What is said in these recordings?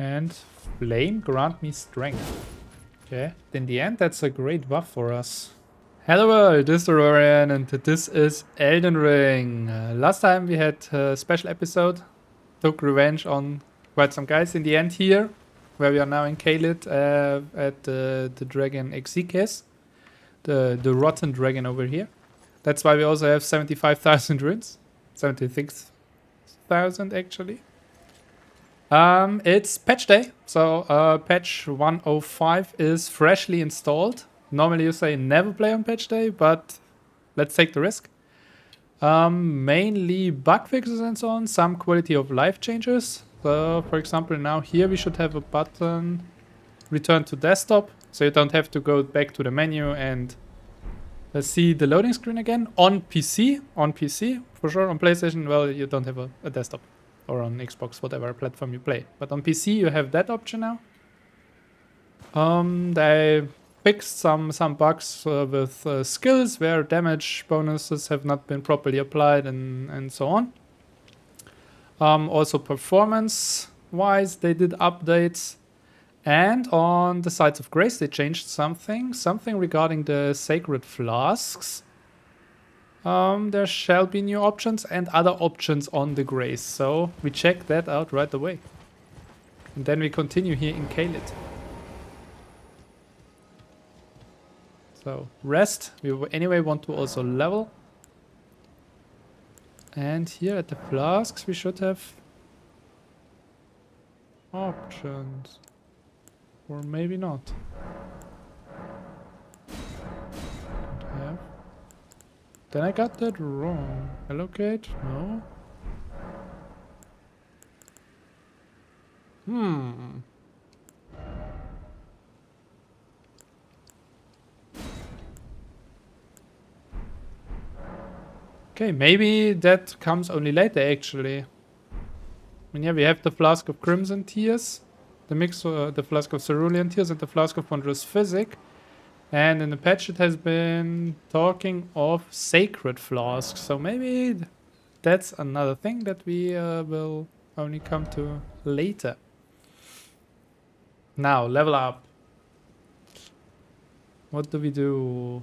And flame grant me strength. Okay. In the end, that's a great buff for us. Hello world, this is Rovarian and this is Elden Ring. Last time we had a special episode. Took revenge on quite some guys in the end here. Where we are now in Caelid at the dragon Exikes. The rotten dragon over here. That's why we also have 75,000 runes. 76,000 actually. It's patch day, so patch 105 is freshly installed. Normally you say never play on patch day, but let's take the risk. Mainly bug fixes and so on, some quality of life changes. So for example now here we should have a button return to desktop, so you don't have to go back to the menu and see the loading screen again. On PC for sure. On PlayStation, well, you don't have a desktop. Or on Xbox, whatever platform you play. But on PC, you have that option now. They fixed some bugs with skills where damage bonuses have not been properly applied and so on. Also performance-wise, they did updates. And on the Sides of Grace, they changed something regarding the sacred flasks. There shall be new options and other options on the Grace, so we check that out right away. And then we continue here in Caelid. So, rest. We anyway want to also level. And here at the flasks we should have options. Or maybe not. Don't have. Then I got that wrong. Allocate? No. Okay, maybe that comes only later actually. I mean, yeah, we have the Flask of Crimson Tears, the Flask of Cerulean Tears, and the Flask of Wondrous Physic. And in the patch it has been talking of Sacred Flasks, so maybe that's another thing that we will only come to later. Now, level up. What do we do?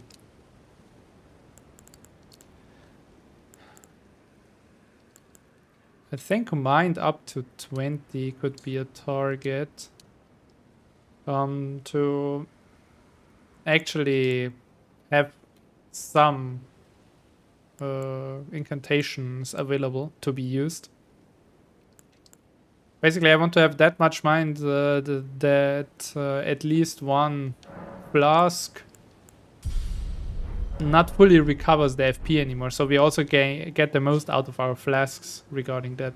I think mind up to 20 could be a target. To actually have some incantations available to be used. Basically, I want to have that much mind that at least one flask not fully recovers the FP anymore. So we also get the most out of our flasks regarding that.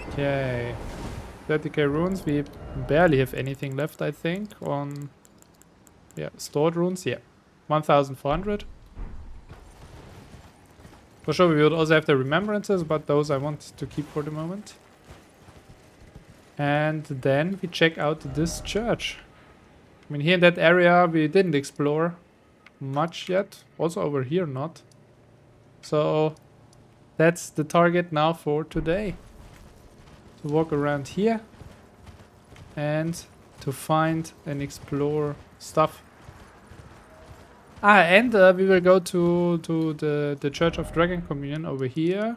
Okay. 30k runes. We barely have anything left, I think, on... Yeah, stored runes, yeah. 1,400. For sure, we would also have the remembrances, but those I want to keep for the moment. And then we check out this church. I mean, here in that area, we didn't explore much yet. Also over here, not. So, that's the target now for today. To walk around here. And to find and explore stuff. And we will go to the Church of Dragon Communion over here.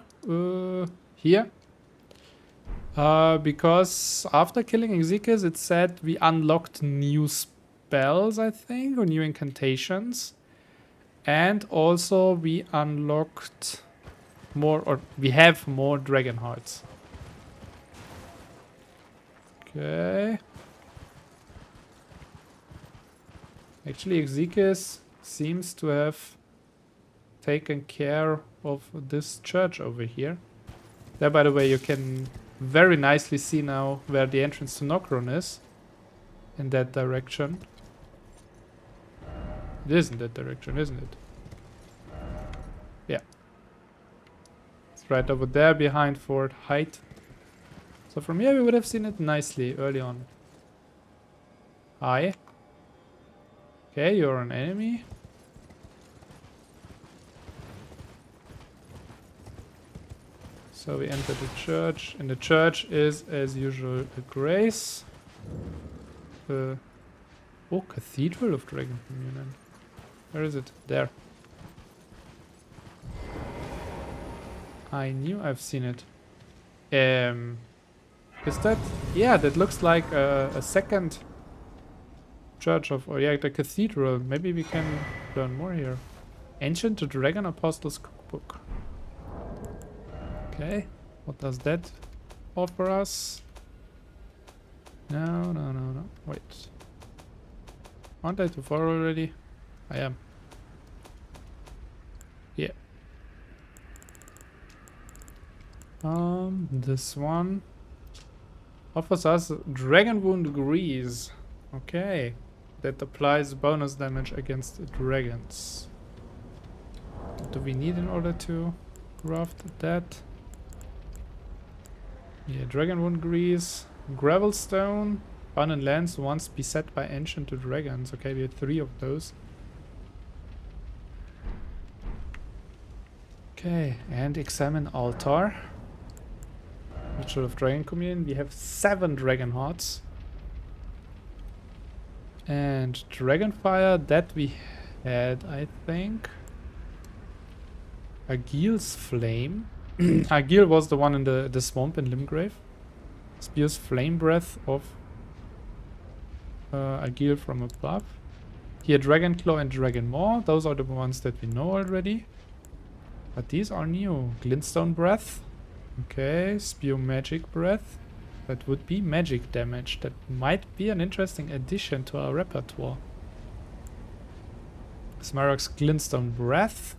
Here. Because after killing Exikes, it said we unlocked new spells, I think, or new incantations. And also we unlocked more, or we have more dragon hearts. Okay. Actually, Exikes seems to have taken care of this church over here. There, by the way, you can very nicely see now where the entrance to Nokron is. In that direction. It is in that direction, isn't it? Yeah. It's right over there behind Fort Height. So from here we would have seen it nicely early on. Hi. Okay, you're an enemy. So we enter the church. In the church is, as usual, a grace. Oh, Cathedral of Dragon Communion. Where is it? There. I knew I've seen it. Is that? Yeah, that looks like a second church of, or yeah, the cathedral. Maybe we can learn more here. Ancient Dragon Apostles Cookbook. Okay, what does that offer us? No. Wait. Aren't I too far already? I am. Yeah. This one offers us Dragon Wound Grease. Okay. That applies bonus damage against dragons. What do we need in order to craft that? Yeah, Dragon Wound Grease. Gravelstone. Abundant lands once beset by ancient dragons. Okay, we had 3 of those. Okay, and examine altar. Cathedral of Dragon Communion. We have 7 dragon hearts. And Dragonfire, that we had, I think. Agil's Flame. Agil was the one in the swamp in Limgrave. Spews Flame Breath of Agil from above. Here, Dragon Claw and Dragon Maw. Those are the ones that we know already. But these are new. Glintstone Breath. Okay, Spew Magic Breath. That would be magic damage. That might be an interesting addition to our repertoire. Smaragd's Glintstone Breath.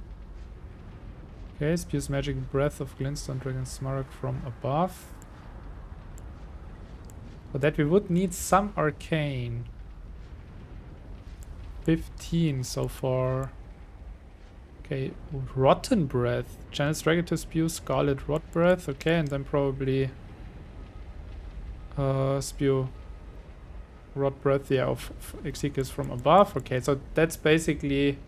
Okay, Spews Magic Breath of Glintstone Dragon Smaragd from above. For that we would need some arcane. 15 so far. Okay, Rotten Breath. Channels Dragon to spew Scarlet Rot Breath. Okay, and then probably spew Rot Breath, yeah, of Exekius from above. Okay, so that's basically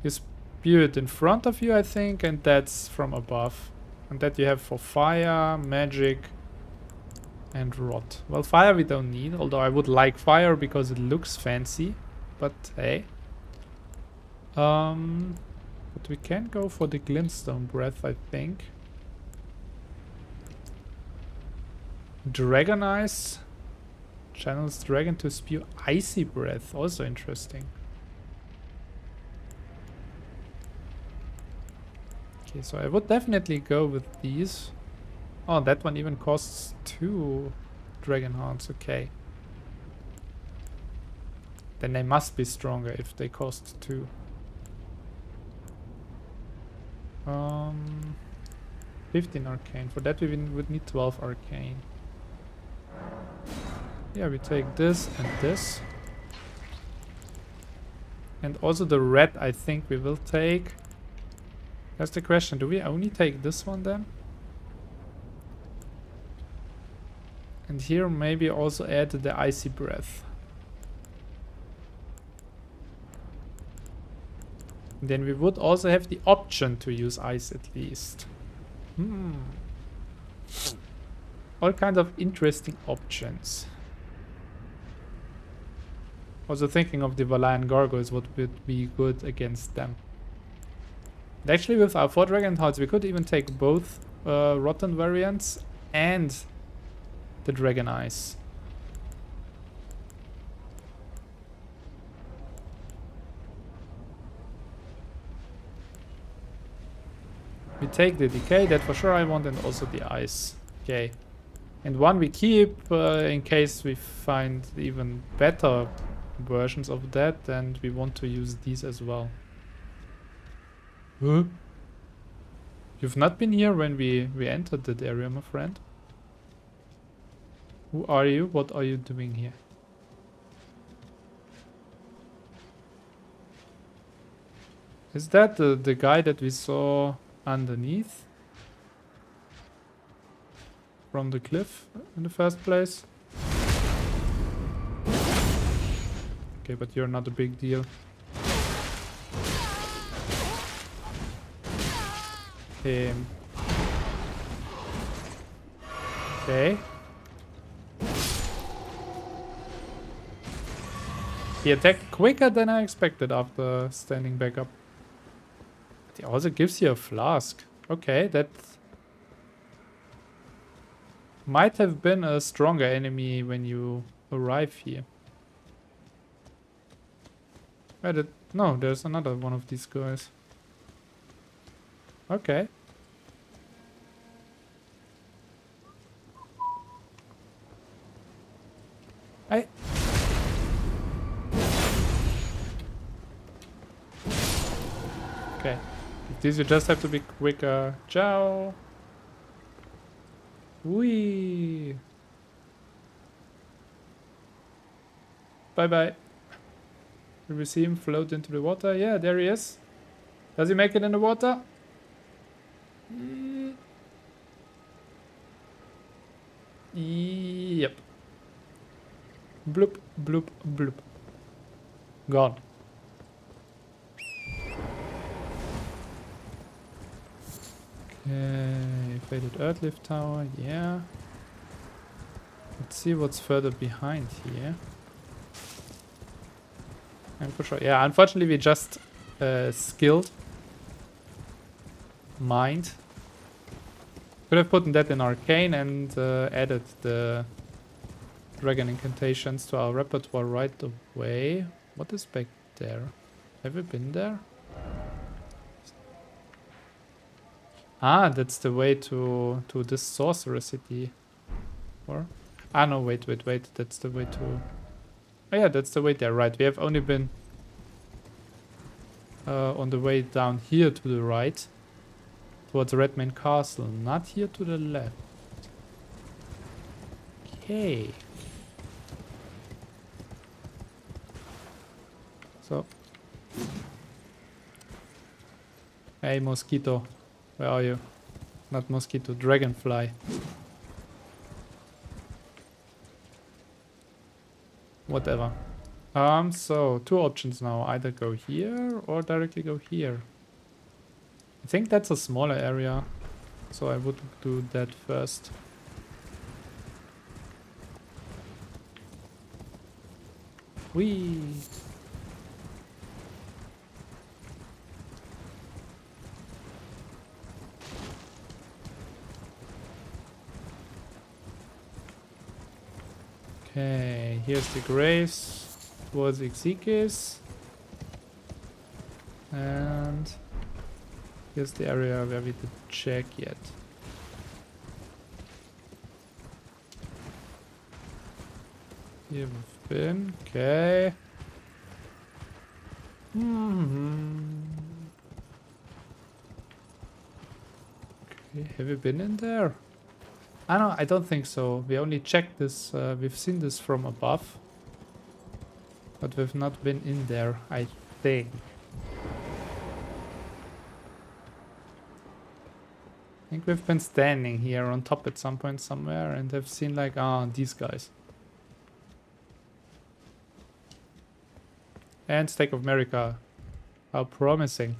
you spew it in front of you, I think, and that's from above. And that you have for fire, magic, and rot. Well, fire we don't need, although I would like fire because it looks fancy. But hey. But we can go for the Glintstone Breath, I think. Dragon Ice. Channels Dragon to spew Icy Breath. Also interesting. Okay, so I would definitely go with these. Oh, that one even costs 2 Dragon Hearts. Okay. Then they must be stronger if they cost 2. 15 arcane. For that we would need 12 arcane. Yeah, we take this and this. And also the red I think we will take. That's the question. Do we only take this one then? And here maybe also add the Icy Breath. Then we would also have the option to use ice at least. All kinds of interesting options. Also thinking of the Valayan Gargoyles, what would be good against them. And actually with our 4 Dragon Hearts we could even take both Rotten variants and the Dragon Ice. We take the decay, that for sure I want, and also the ice. Okay. And one we keep in case we find even better versions of that, and we want to use these as well. Huh? You've not been here when we entered that area, my friend. Who are you? What are you doing here? Is that the guy that we saw underneath from the cliff in the first place? Okay, but you're not a big deal. Okay. He attacked quicker than I expected after standing back up. He also gives you a flask. Okay, that might have been a stronger enemy when you arrive here. No, there's another one of these guys. Okay. Hey. Okay. With these you just have to be quicker. Ciao. Whee. Bye bye. Will we see him float into the water? Yeah, there he is. Does he make it in the water? Yep. Bloop, bloop, bloop. Gone. Okay, faded Earthlift Tower, yeah. Let's see what's further behind here. I'm for sure. Yeah, unfortunately we just skilled. Mind. Could have put that in Arcane and added the Dragon Incantations to our repertoire right away. What is back there? Have we been there? Ah, that's the way to this sorcerer city. Or? Ah, no, wait. That's the way to... Oh yeah, that's the way there, right. We have only been on the way down here to the right. Towards Redmane Castle, not here to the left. Okay. So. Hey, mosquito. Where are you? Not mosquito, dragonfly. Whatever. So two options now. Either go here or directly go here. I think that's a smaller area, so I would do that first. Whee! Okay, here's the graves towards Exekis. And here's the area where we didn't check yet. Here we've been. Okay. Okay, have we been in there? I don't think so. We only checked this. We've seen this from above. But we've not been in there, I think. I think we've been standing here on top at some point somewhere and have seen like, these guys. And Stake of America. How promising.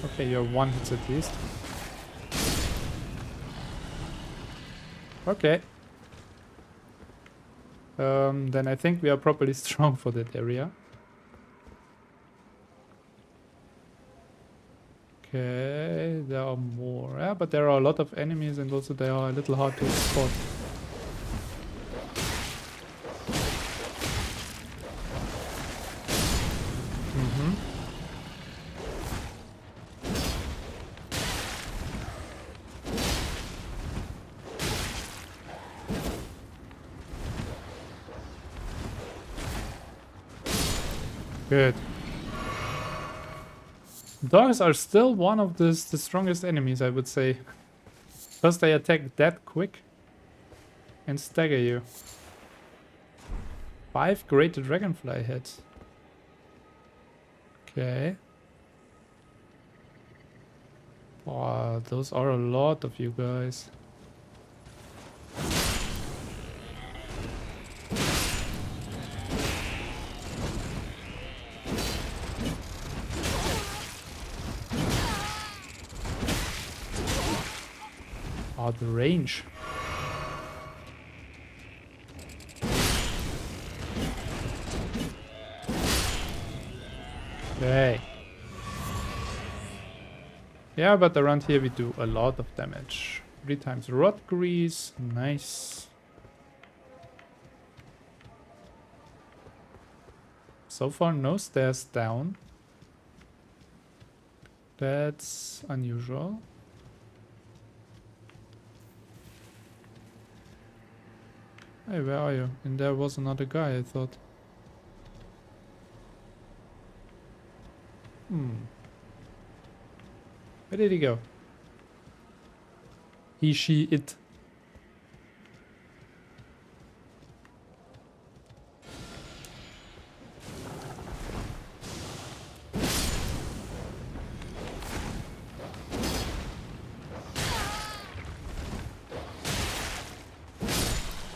Okay, you're one hit at least. Okay. Then I think we are properly strong for that area. Okay, there are more. Yeah, but there are a lot of enemies and also they are a little hard to spot. Good. Dogs are still one of the strongest enemies, I would say. Because they attack that quick and stagger you. 5 great dragonfly heads. Okay. Wow, those are a lot of you guys. Oh, the range. Okay. Yeah, but around here we do a lot of damage. 3 times rot grease. Nice. So far, no stairs down. That's unusual. Hey, where are you? And there was another guy, I thought. Where did he go? He, she, it.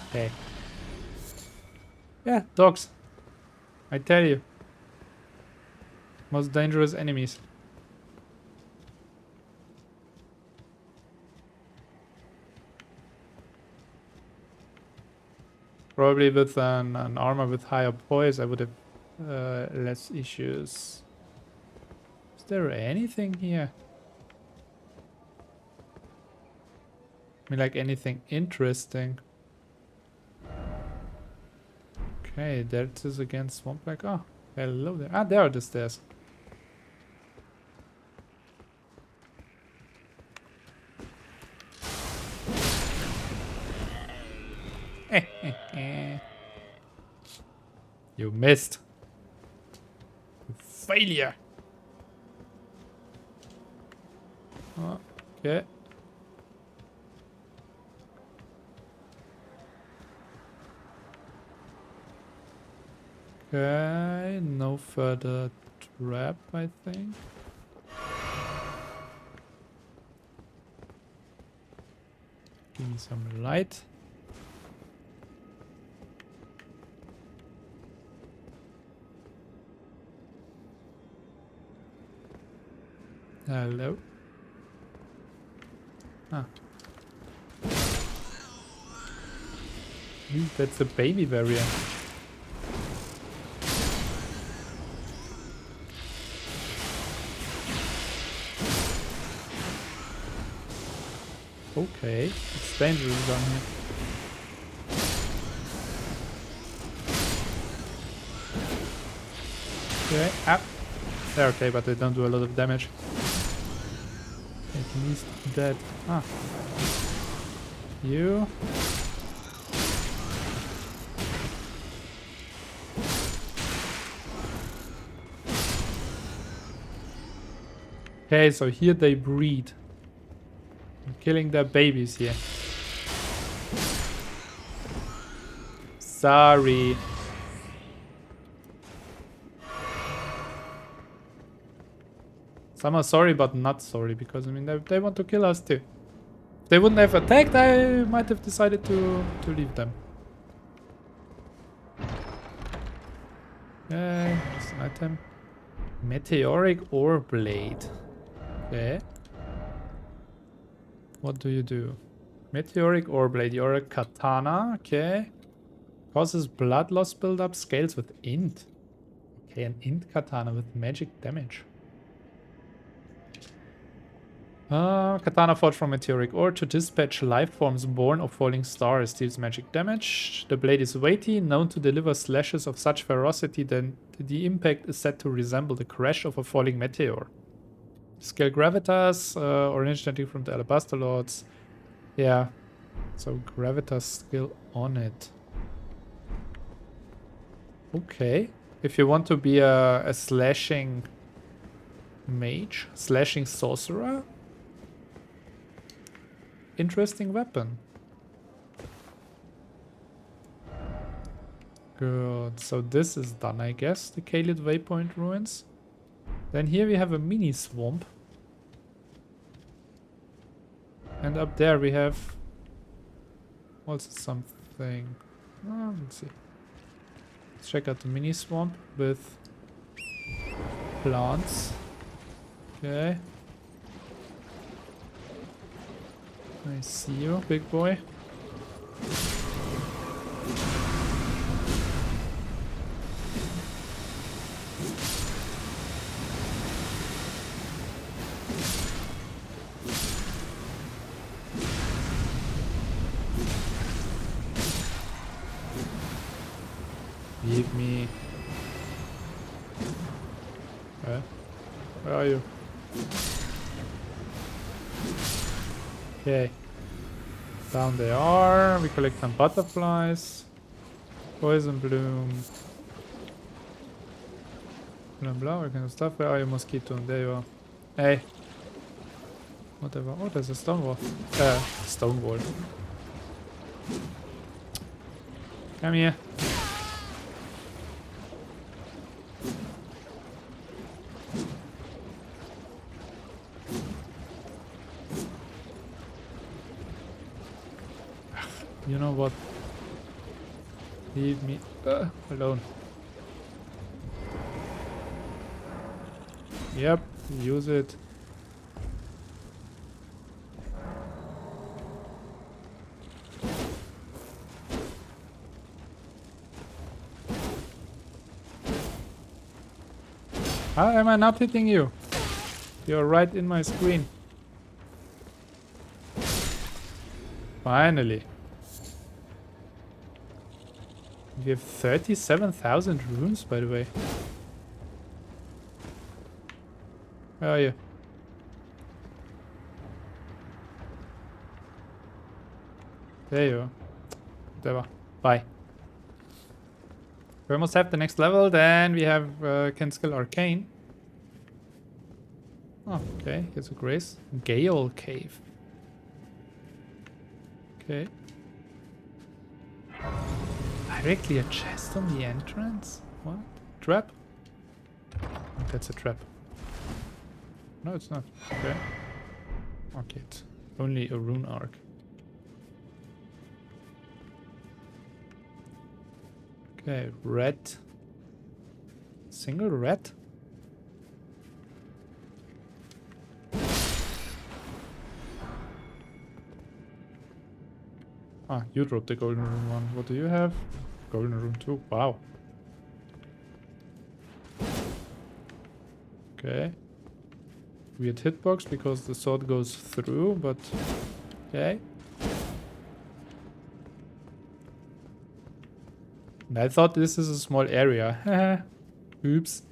Okay. Yeah, dogs. I tell you. Most dangerous enemies. Probably with an armor with higher poise, I would have less issues. Is there anything here? I mean, like anything interesting? Okay, there it is again, Swamp Black. Oh, hello there. Ah, there are the stairs. You missed. Failure. Okay. Okay, no further trap, I think. Give me some light. Hello. Ah. That's a baby variant. Okay, it's dangerous down here. Okay, ah. They're okay, but they don't do a lot of damage. At least dead. Ah. You. Okay, so here they breed. I'm killing their babies here. Sorry. Some are sorry, but not sorry, because I mean they want to kill us too. If they wouldn't have attacked, I might have decided to leave them. Okay, just an item. Meteoric ore blade. Okay. What do you do? Meteoric ore blade. You're a katana. Okay. Causes blood loss buildup. Scales with int. Okay, an int katana with magic damage. Katana forged from meteoric ore to dispatch life forms born of falling stars. Deals magic damage. The blade is weighty, known to deliver slashes of such ferocity that the impact is said to resemble the crash of a falling meteor. Scale gravitas, originating from the Alabaster Lords. Yeah, so gravitas skill on it. Okay, if you want to be a slashing mage, slashing sorcerer, interesting weapon. Good, so this is done, I guess, the Caelid Waypoint Ruins. Then here we have a mini swamp. And up there we have also something. Oh, let's see. Let's check out the mini swamp with plants. Okay. I see you, big boy. Leave me. Where are you? Okay. Down they are. We collect some butterflies. Poison bloom. Blah blah, all kind of stuff. Where are you, mosquito? There you are. Hey. Whatever. Oh, there's a stone wall. Stone wall. Come here. You know what? Leave me alone. Yep, use it. How am I not hitting you? You're right in my screen. Finally. We have 37,000 runes, by the way. Where are you? There you are. Whatever. Bye. We almost have the next level, then we have can skill Arcane. Oh, okay. Here's a grace. Gale Cave. Okay. Directly a chest on the entrance? What? Trap? Oh, that's a trap. No, it's not. Okay. Okay, it's only a rune arc. Okay, red. Single red? Ah, you dropped the golden rune one. What do you have? Golden rune 2. Wow. Okay. Weird hitbox because the sword goes through, but okay. And I thought this is a small area. Oops.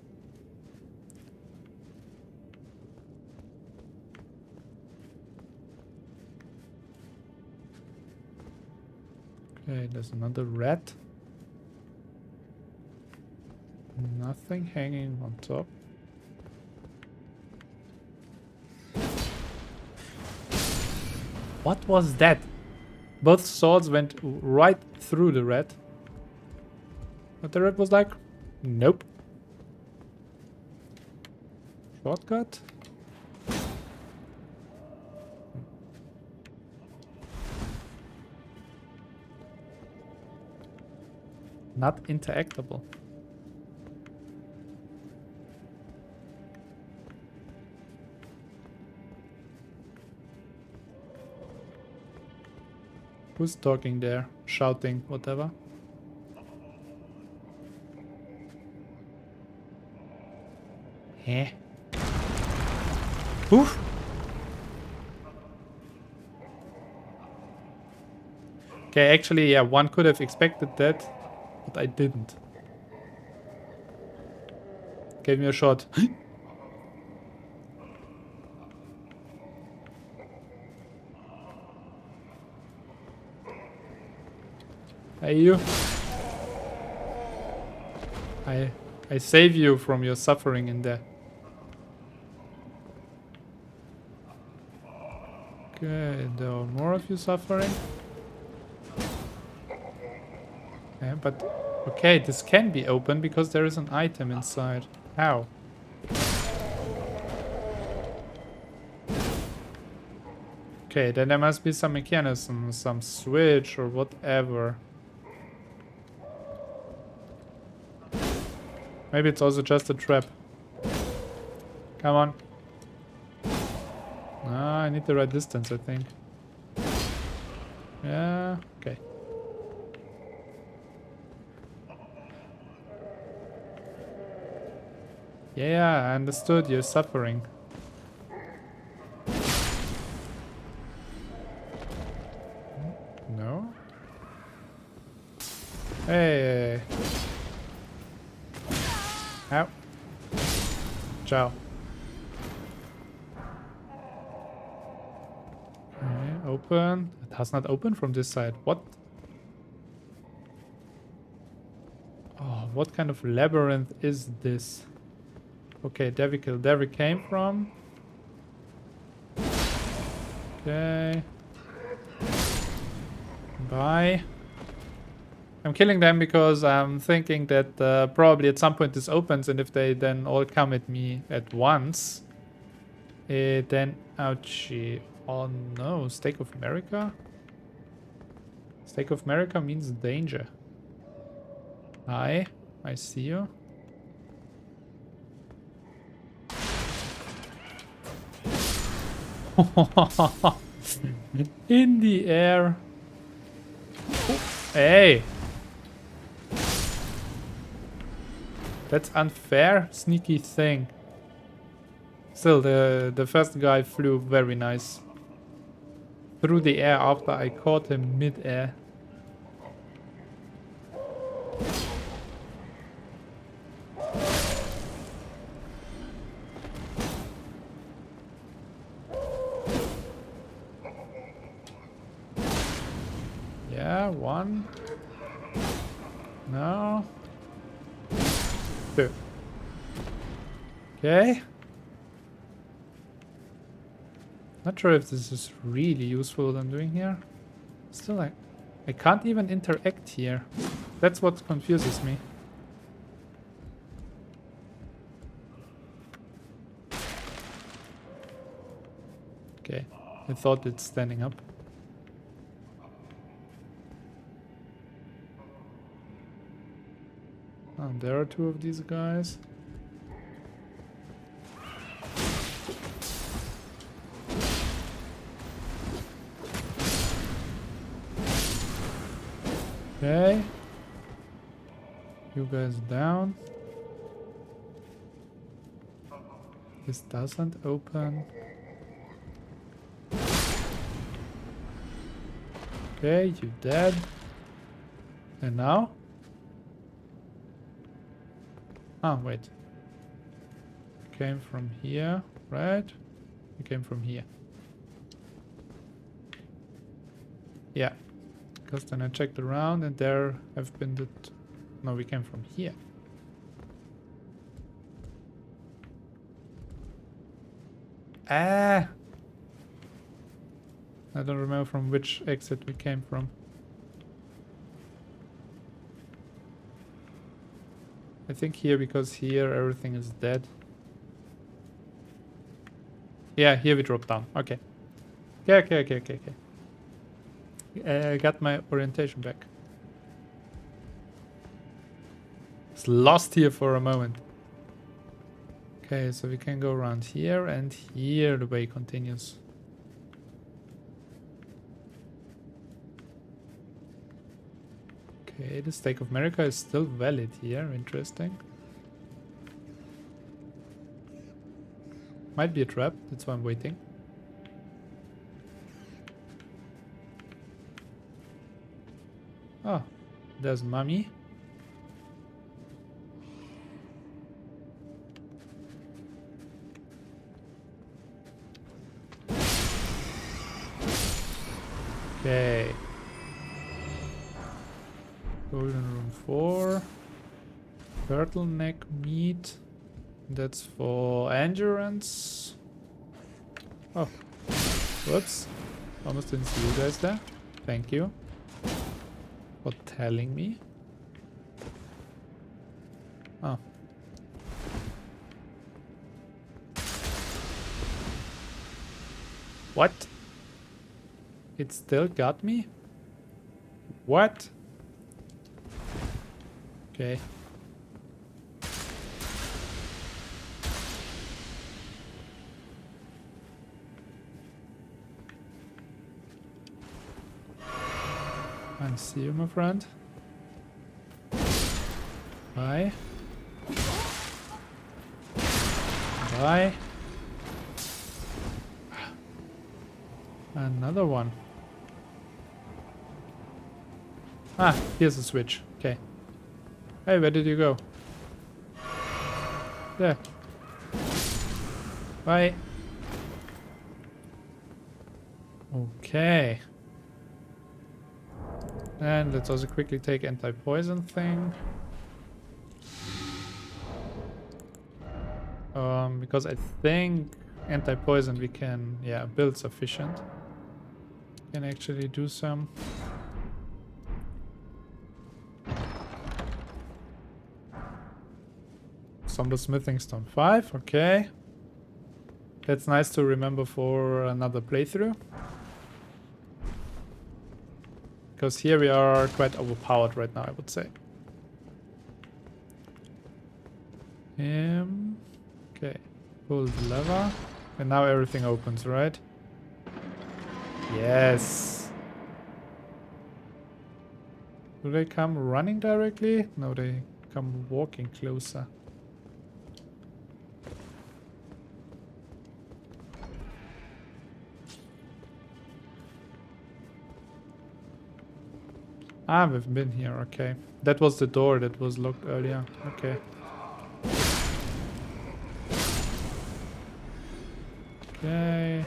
Okay, there's another rat. Nothing hanging on top. What was that? Both swords went right through the rat. But the rat was like, nope. Shortcut? Not interactable. Who's talking there? Shouting, whatever. Eh? Oof! Okay, actually, yeah, one could have expected that, but I didn't. Gave me a shot. Hey, you. I save you from your suffering in there. Okay, there are more of you suffering. Yeah, but okay, this can be open because there is an item inside. How? Okay, then there must be some mechanism, some switch or whatever. Maybe it's also just a trap. Come on. Ah, I need the right distance, I think. Yeah, okay. Yeah, I understood you're suffering. No? Hey! Ow. Ciao. Okay, open. It has not opened from this side. What? Oh, what kind of labyrinth is this? Okay, there we came from. Okay. Bye. I'm killing them because I'm thinking that probably at some point this opens, and if they then all come at me at once, then... Ouchie. Oh no, Stake of America? Stake of America means danger. Hi, I see you. In the air. Oh, hey! That's unfair, sneaky thing. Still, the first guy flew very nice. Through the air after I caught him mid-air. Yeah, one. No. Two. Okay. Not sure if this is really useful what I'm doing here. Still, I can't even interact here. That's what confuses me. Okay, I thought it's standing up. Oh, there are two of these guys. Okay. You guys down. This doesn't open. Okay, you dead. And now? Ah, wait. Came from here, right? You came from here. Yeah. Because then I checked around and there have been the... No, we came from here. Ah! I don't remember from which exit we came from. I think here, because here everything is dead. Yeah, here we drop down. Okay. Okay. I got my orientation back. It's lost here for a moment. Okay, so we can go around here, and here the way continues. Okay, the Stake of America is still valid here. Interesting. Might be a trap, that's why I'm waiting. Oh, there's Mummy. Okay. Golden Room 4. Turtleneck meat. That's for endurance. Oh. Whoops. Almost didn't see you guys there. Thank you for telling me. Oh. What? It still got me? What? Okay. I see you, my friend. Bye. Bye. Another one. Ah, here's a switch. Okay. Hey, where did you go? There. Bye. Okay. And let's also quickly take anti-poison thing. Because I think anti-poison we can, yeah, build sufficient. Can actually do some. Some the smithing stone 5, okay. That's nice to remember for another playthrough. Because here we are quite overpowered right now, I would say. Okay. Pull the lever. And now everything opens, right? Yes. Do they come running directly? No, they come walking closer. Ah, we've been here, okay. That was the door that was locked earlier. Okay. Okay.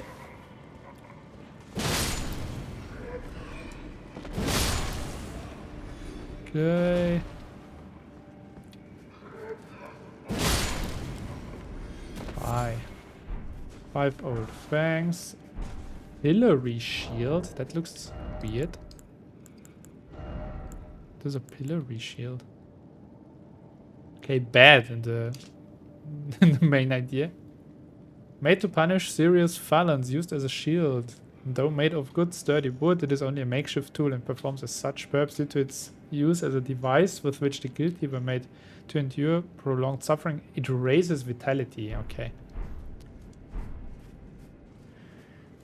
Okay. Bye. 5 old fangs. Pillory shield. That looks weird. There's a pillory shield. Okay, bad in the in the main idea. Made to punish serious felons, used as a shield. Though made of good sturdy wood, it is only a makeshift tool and performs as such perhaps due to its use as a device with which the guilty were made to endure prolonged suffering. It raises vitality, okay.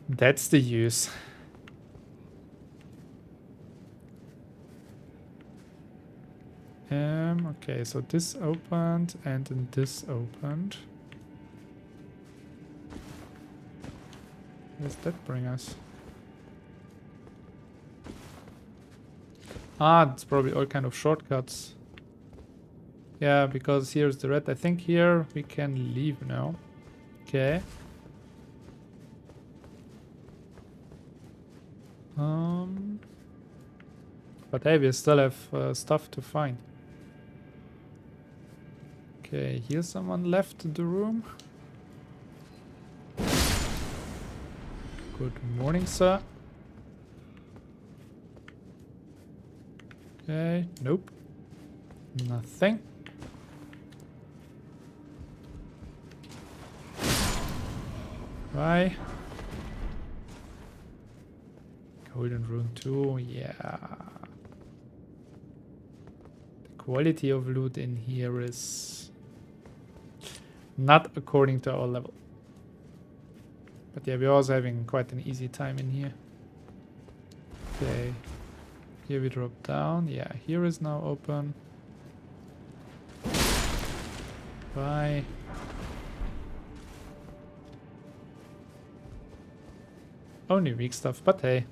That's the use. Okay, so this opened and then this opened. Where does that bring us? Ah, it's probably all kind of shortcuts. Yeah, because here's the red. I think here we can leave now. Okay. But hey, we still have stuff to find. Okay, here's someone left in the room. Good morning, sir. Okay, nope. Nothing. Bye. Golden Rune 2, yeah. The quality of loot in here is not according to our level. But yeah, we're also having quite an easy time in here. Okay. Here we drop down. Yeah, here is now open. Bye. Only weak stuff, but hey.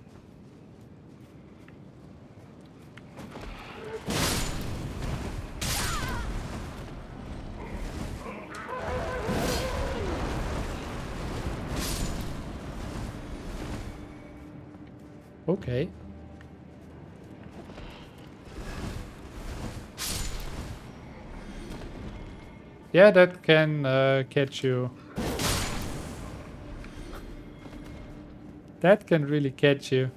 Okay. Yeah, that can catch you. That can really catch you.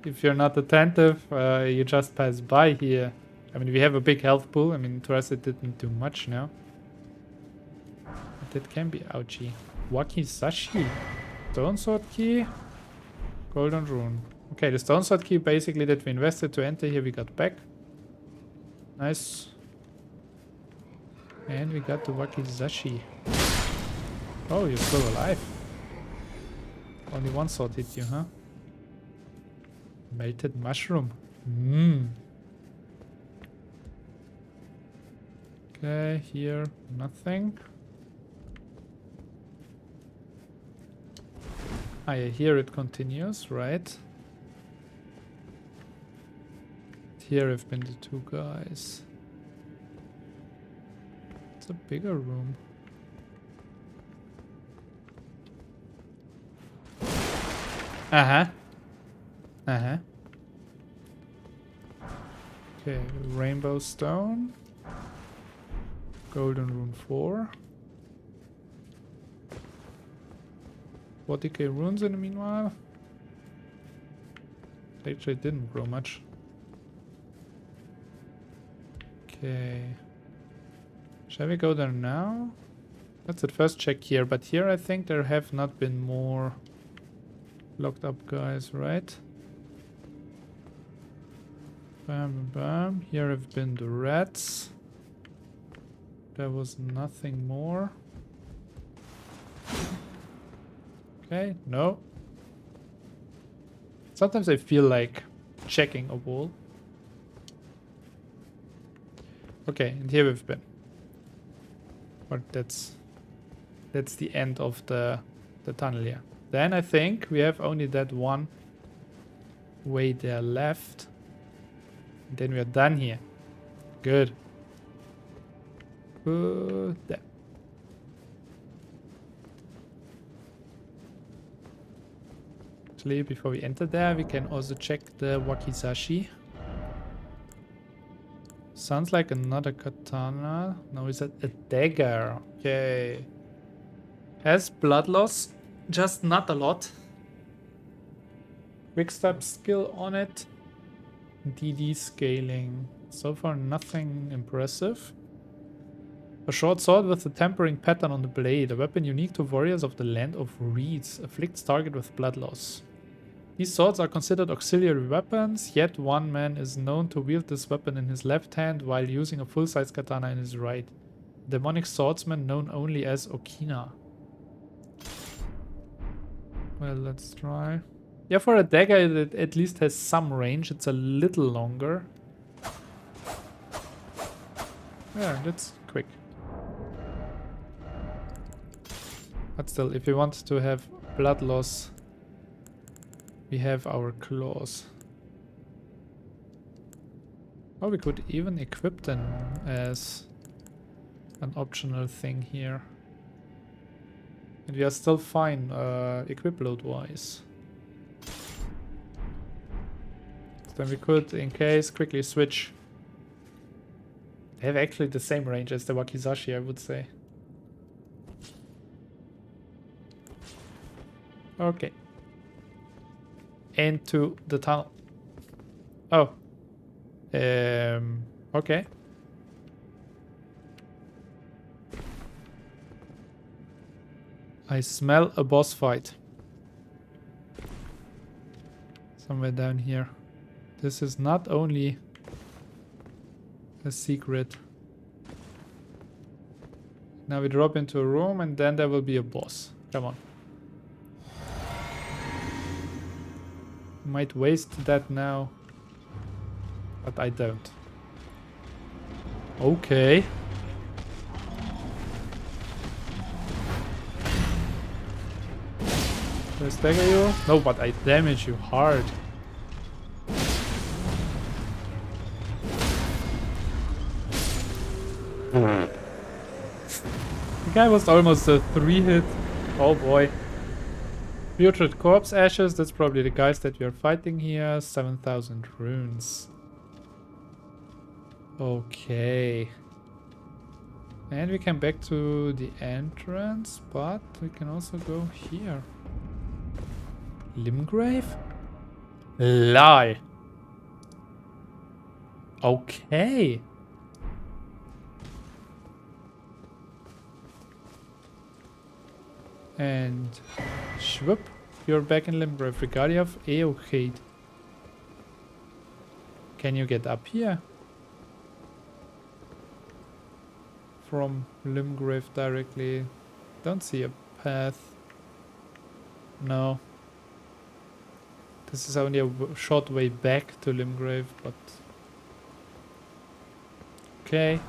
If you're not attentive, you just pass by here. I mean, we have a big health pool. I mean, to us it didn't do much now. But that can be ouchy. Wakizashi. Stone sword key. Golden rune. Okay, the stone sword key basically that we invested to enter here we got back. Nice. And we got the Wakizashi. Oh, you're still alive. Only one sword hit you, huh? Melted mushroom. Okay, here, nothing. Ah, yeah, here it continues, right? Here have been the two guys. It's a bigger room. Uh-huh. Uh-huh. Okay, rainbow stone. Golden rune 4. 40k runes in the meanwhile. Actually didn't grow much. Okay. Shall we go there now? Let's at first check here, but here I think there have not been more locked up guys, right? Bam, bam, bam. Here have been the rats. There was nothing more. Okay, no. Sometimes I feel like checking a wall. Okay, and here we've been. But that's the end of the tunnel here. Then I think we have only that one way there left. And then we are done here. Good. Good. There. Actually, before we enter there, we can also check the wakizashi. Sounds like another katana. No, is that a dagger? Okay. Has blood loss, just not a lot. Quick step skill on it. DD scaling. So far nothing impressive. A short sword with a tempering pattern on the blade. A weapon unique to warriors of the land of reeds. Afflicts target with blood loss. These swords are considered auxiliary weapons, yet one man is known to wield this weapon in his left hand while using a full-size katana in his right. Demonic swordsman known only as Okina. Well, let's try. Yeah, for a dagger it at least has some range. It's a little longer. Yeah, that's quick. But still, if you want to have blood loss, we have our claws. Or we could even equip them as an optional thing here. And we are still fine equip load wise. So then we could, in case, quickly switch. They have actually the same range as the wakizashi, I would say. Okay. Into the tunnel. Oh. Okay. I smell a boss fight. Somewhere down here. This is not only a secret. Now we drop into a room and then there will be a boss. Come on. Might waste that now. But I don't. Okay. Do I stagger you? No, but I damage you hard. The guy was almost a 3-hit. Oh boy. Putrid corpse ashes, that's probably the guys that we are fighting here. 7,000 runes. Okay. And we can back to the entrance, but we can also go here. Limgrave? Lie. Okay. And Schwupp, you're back in Limgrave. Regalia of Eochaid. Can you get up here? From Limgrave directly. Don't see a path. No. This is only a short way back to Limgrave, but... Okay.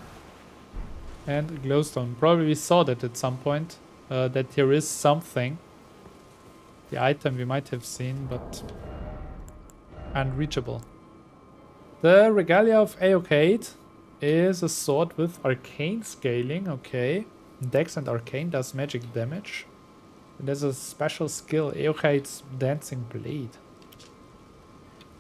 And a glowstone. Probably we saw that at some point. That here is something. The item we might have seen, but... unreachable. The Regalia of Aeocade is a sword with arcane scaling. Okay. Dex and arcane does magic damage. And there's a special skill, Aeocade's Dancing Blade.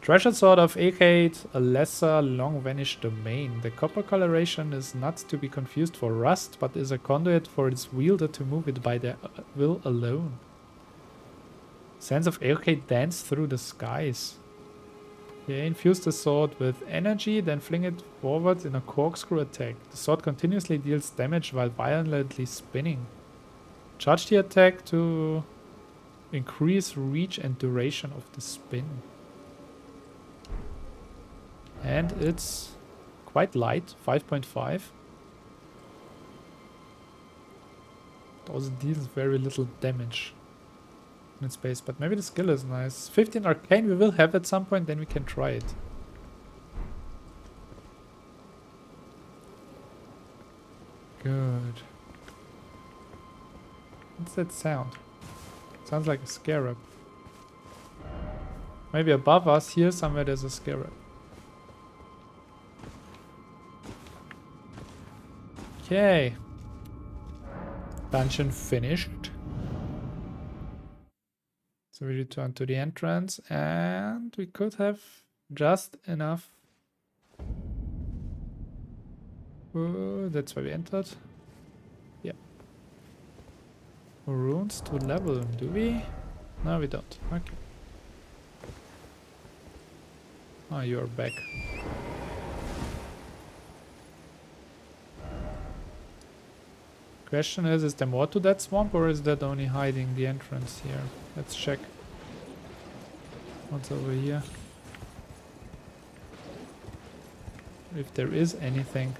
Treasure Sword of Aeocade, a lesser long-vanished domain. The copper coloration is not to be confused for rust, but is a conduit for its wielder to move it by their will alone. Sands of Aeocade dance through the skies. They infuse the sword with energy, then fling it forward in a corkscrew attack. The sword continuously deals damage while violently spinning. Charge the attack to increase reach and duration of the spin. And it's quite light, 5.5. It also deals very little damage in its base, but maybe the skill is nice. 15 arcane we will have at some point, then we can try it. Good. What's that sound? Sounds like a scarab. Maybe above us here somewhere there's a scarab. Okay. Dungeon finished. So we return to the entrance and we could have just enough. That's where we entered. Yeah. Runes to level, do we? No, we don't. Okay. Oh, you're back. Question is there more to that swamp or is that only hiding the entrance here? Let's check. What's over here? If there is anything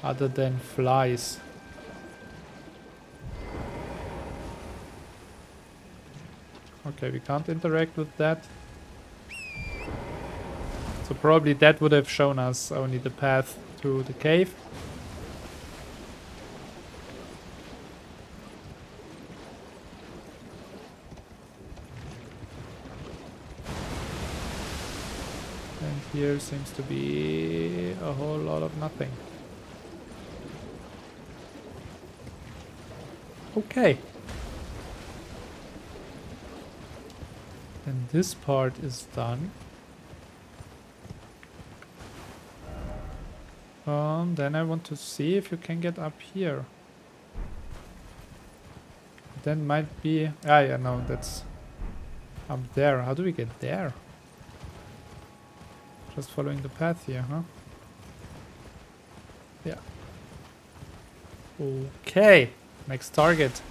other than flies. Okay, we can't interact with that. So probably that would have shown us only the path to the cave. And here seems to be a whole lot of nothing. Okay. And this part is done. Then I want to see if you can get up here. Then might be... Ah, yeah, no, that's up there. How do we get there? Just following the path here, huh? Yeah. Okay. Next target.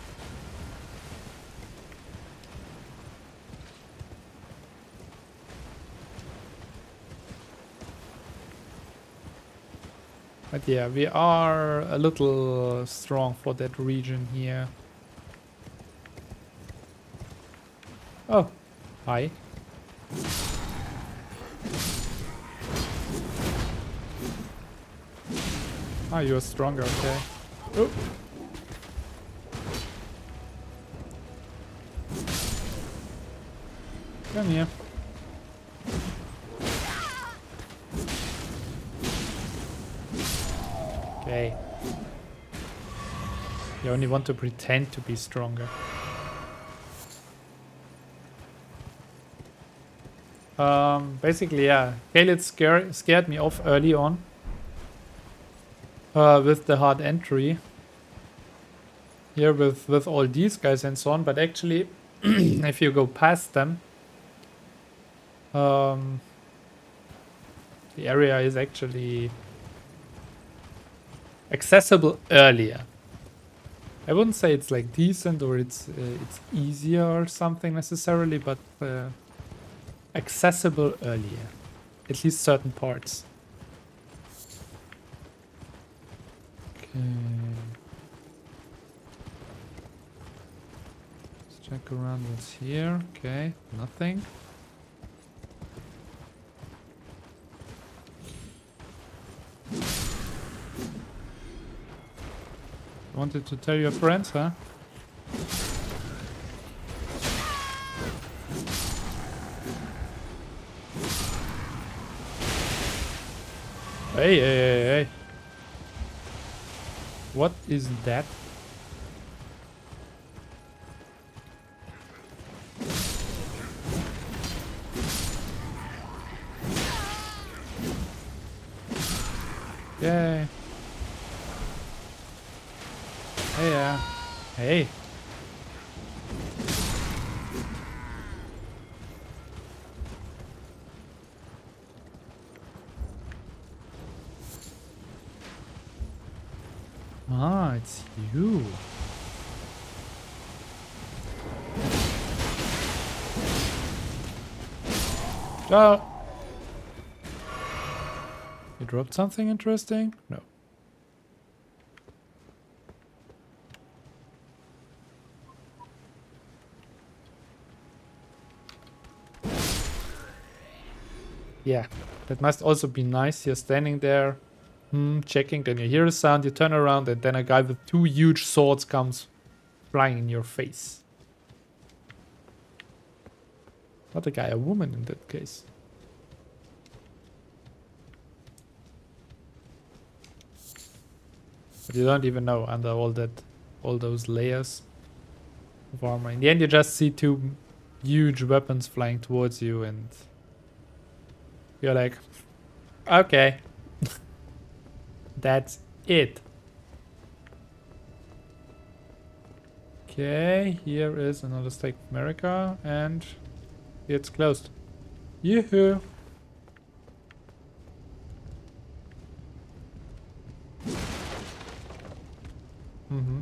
But yeah, we are a little strong for that region here. Oh, hi. Ah, you're stronger, okay. Oh. Come here. Okay. You only want to pretend to be stronger. Basically, yeah. Caelid scared me off early on. With the hard entry. Here with all these guys and so on. But actually, if you go past them, the area is actually accessible earlier. I wouldn't say it's like decent or it's easier or something necessarily, but accessible earlier. At least certain parts. Okay. Let's Check around what's here. Okay, nothing. Wanted to tell your friends, huh? Hey, hey, hey, hey. What is that? Yay. Hey, yeah. Hey. Ah, it's you. Oh. You dropped something interesting? No. Yeah, that must also be nice. You're standing there, checking, then you hear a sound, you turn around, and then a guy with 2 huge swords comes flying in your face. Not a guy, a woman in that case. But you don't even know under all those layers of armor. In the end, you just see 2 huge weapons flying towards you, and you're like, okay, that's it. Okay, here is another Stake of America, and it's closed. Yoo-hoo! Mm-hmm.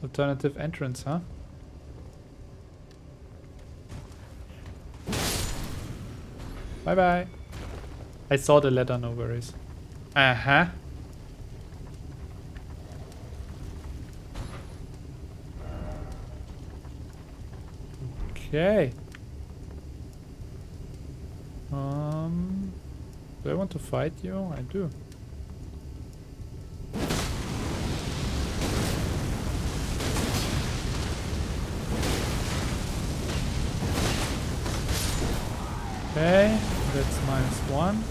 Alternative entrance, huh? Bye-bye. I saw the letter, no worries. Uh-huh. Okay. Do I want to fight you? I do. Okay, that's -1.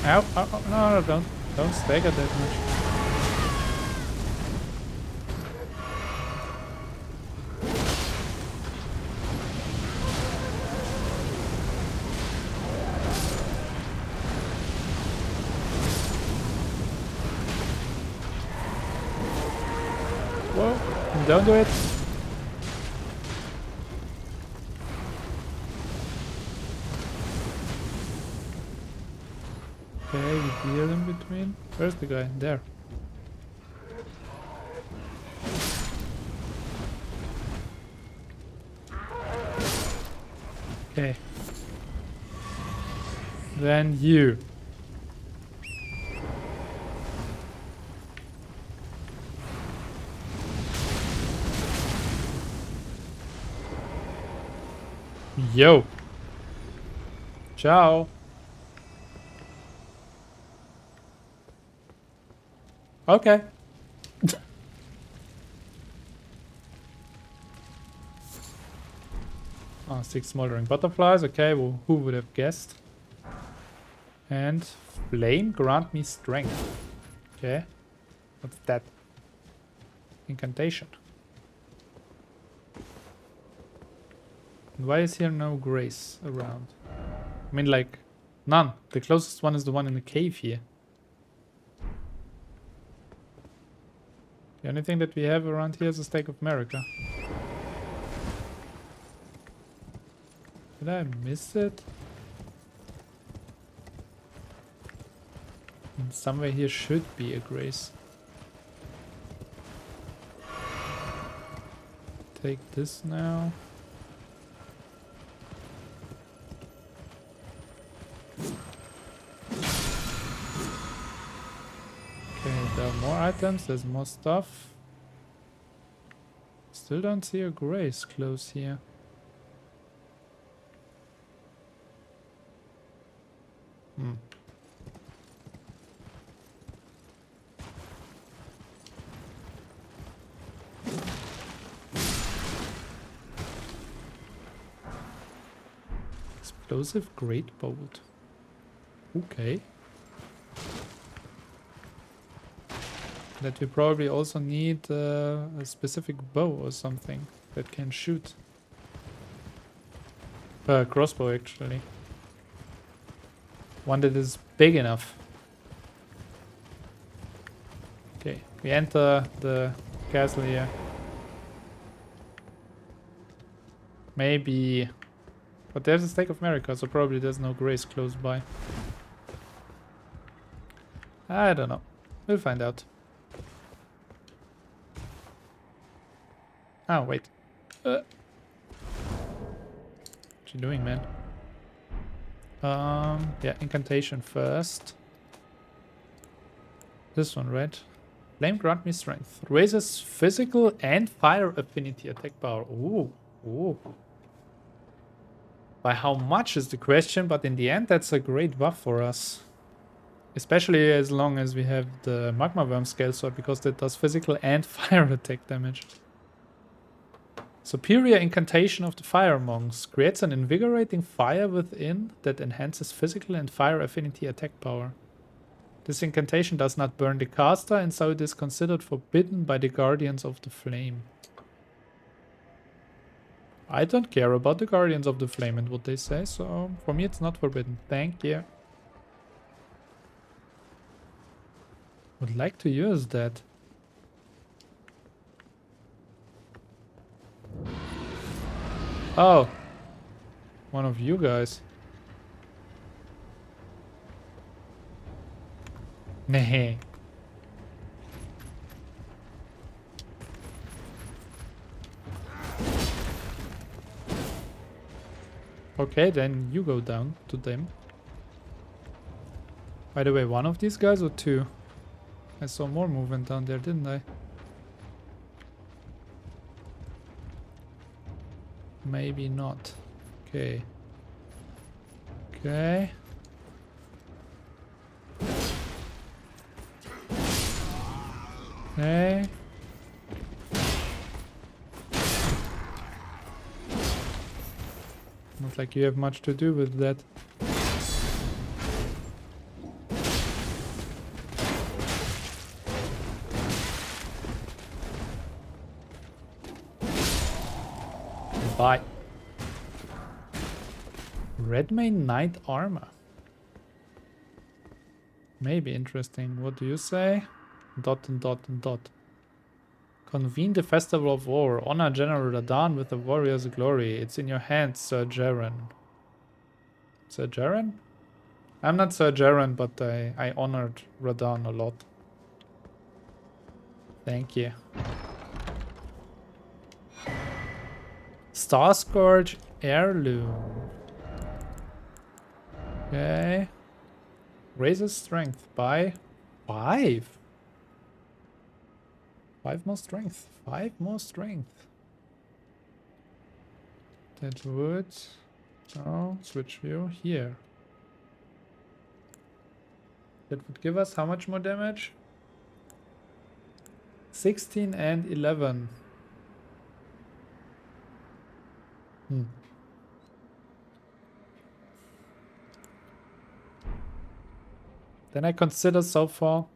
Ow, ow, ow, no, don't stagger that much. Whoa, don't do it. Okay, we heal in between. Where's the guy? There. Okay. Then you. Yo. Ciao. Okay. Oh, 6 smoldering butterflies. Okay, well, who would have guessed? And flame, grant me strength. Okay. What's that? Incantation. And why is here no grace around? I mean, like, none. The closest one is the one in the cave here. The only thing that we have around here is a Stake of America. Did I miss it? And somewhere here should be a grace. take this now. Okay, there are more items, there's more stuff. Still don't see a grace close here. Explosive great bolt. Okay. That we probably also need a specific bow or something that can shoot. Crossbow actually. One that is big enough. Okay, we enter the castle here. Maybe... But there's a Stake of America, so probably there's no grace close by. I don't know. We'll find out. Oh, wait. What you doing, man? Yeah, incantation first. This one, right? Flame grant me strength. Raises physical and fire affinity attack power. Ooh. Ooh. By how much is the question, but in the end that's a great buff for us. Especially as long as we have the Magma Worm Scale Sword, because that does physical and fire attack damage. Superior Incantation of the Fire Monks creates an invigorating fire within that enhances physical and fire affinity attack power. This incantation does not burn the caster, and so it is considered forbidden by the Guardians of the Flame. I don't care about the Guardians of the Flame and what they say, so for me it's not forbidden. Thank you. Would like to use that. Oh, one of you guys. Nah. Okay, then you go down to them. By the way, one of these guys or two? I saw more movement down there, didn't I? Maybe not. Okay. Okay. Okay. Not like you have much to do with that. Bye. Redmane Knight Armor. Maybe interesting. What do you say? Dot and dot and dot. Convene the Festival of War. Honor General Radahn with the warrior's glory. It's in your hands, Sir Jaren. Sir Jaren? I'm not Sir Jaren, but I honored Radahn a lot. Thank you. Star Scourge Heirloom. Okay. Raises strength by 5. 5 more strength. 5 more strength. That would... Oh, switch view here. That would give us how much more damage? 16 and 11. Then I consider so far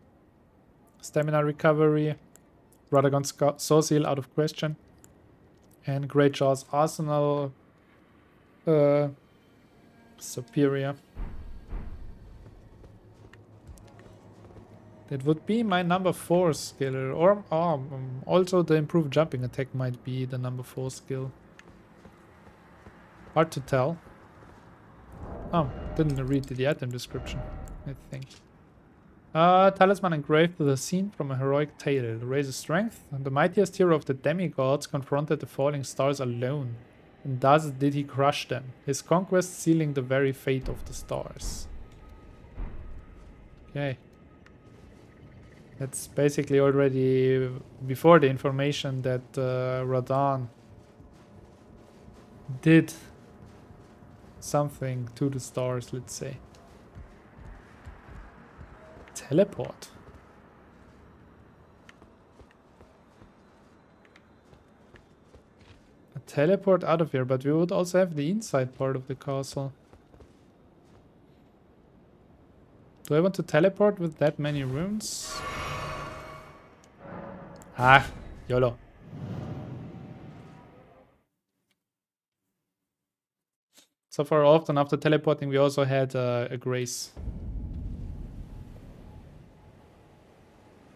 stamina recovery, Radagon's Soul Seal out of question, and Greatjaw's Arsenal superior. That would be my number 4 skill, or also the improved jumping attack might be the number 4 skill. Hard to tell. Oh, didn't read the item description, I think. Talisman engraved with a scene from a heroic tale. It raises strength. And the mightiest hero of the demigods confronted the falling stars alone. And thus did he crush them, his conquest sealing the very fate of the stars. Okay. That's basically already before the information that Radahn did something to the stars, let's say. Teleport. A teleport out of here, but we would also have the inside part of the castle. Do I want to teleport with that many rooms? Ah, YOLO. So far often after teleporting we also had a grace.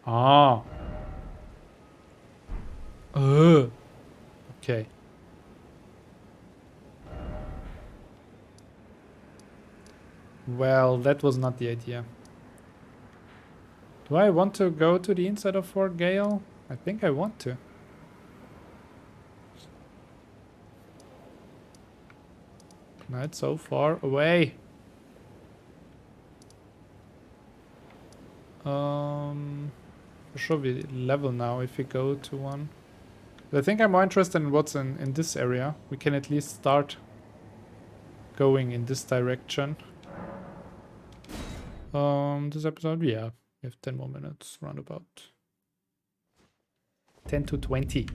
Ah. Okay. Well, that was not the idea. Do I want to go to the inside of Fort Gale? I think I want to. No, it's so far away. For sure we level now if we go to one. But I think I'm more interested in what's in this area. We can at least start going in this direction. This episode, yeah, we have 10 more minutes, roundabout. 10 to 20.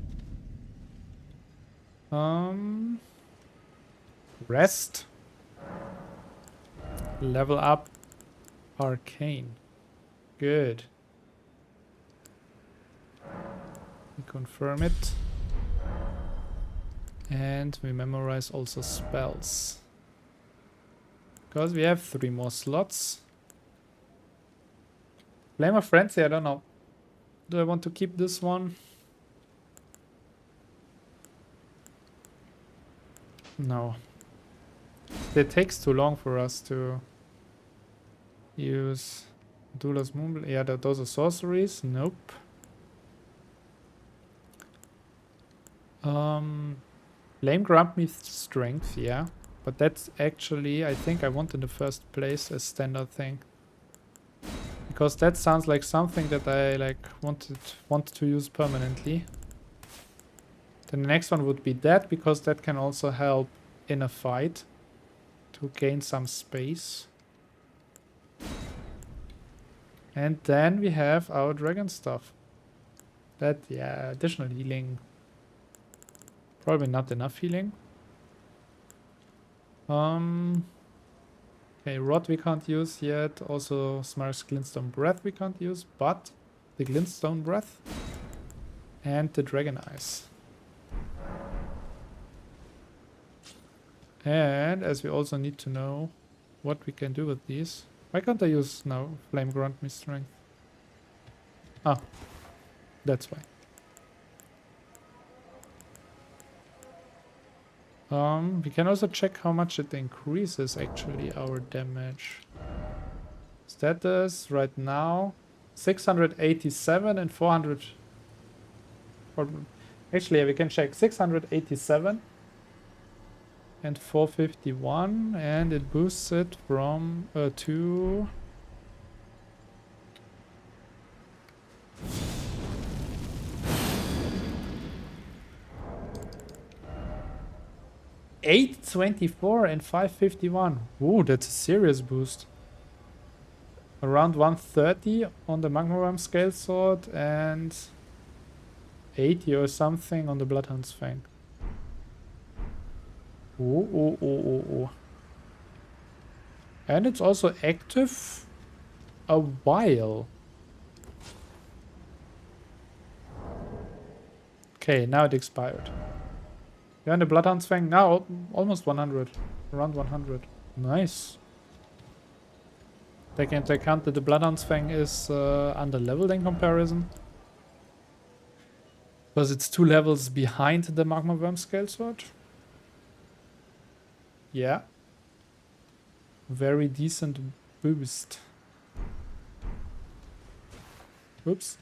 Rest. Level up. Arcane. Good. We confirm it. And we memorize also spells. Because we have 3 more slots. Flame of Frenzy, I don't know. Do I want to keep this one? No. It takes too long for us to use Dula's Moonblade. Yeah, those are sorceries. Nope. Flame grant me strength, yeah. But that's actually, I think I want in the first place a standard thing. Because that sounds like something that I like wanted to use permanently. Then the next one would be that, because that can also help in a fight to gain some space. And then we have our dragon stuff. That, yeah, additional healing. Probably not enough healing. Okay, Rod we can't use yet. Also Smar's Glintstone Breath we can't use, but the Glintstone Breath and the Dragon Eyes. And as we also need to know what we can do with these. Why can't I use now Flame Grant Me Strength? Ah, that's why. We can also check how much it increases actually our damage. Status right now 687 and 400. Actually, we can check 687 and 451, and it boosts it from to 824 and 551. Ooh, that's a serious boost. Around 130 on the Magma Worm Scale Sword and 80 or something on the Bloodhound's Fang. Ooh. And it's also active a while. Okay, now it expired. Yeah, and the Bloodhound's Fang now almost 100. Around 100. Nice. Take into account that the Bloodhound's Fang is under leveled in comparison. Because it's 2 levels behind the Magma Worm Scale Sword. Yeah. Very decent boost. Oops.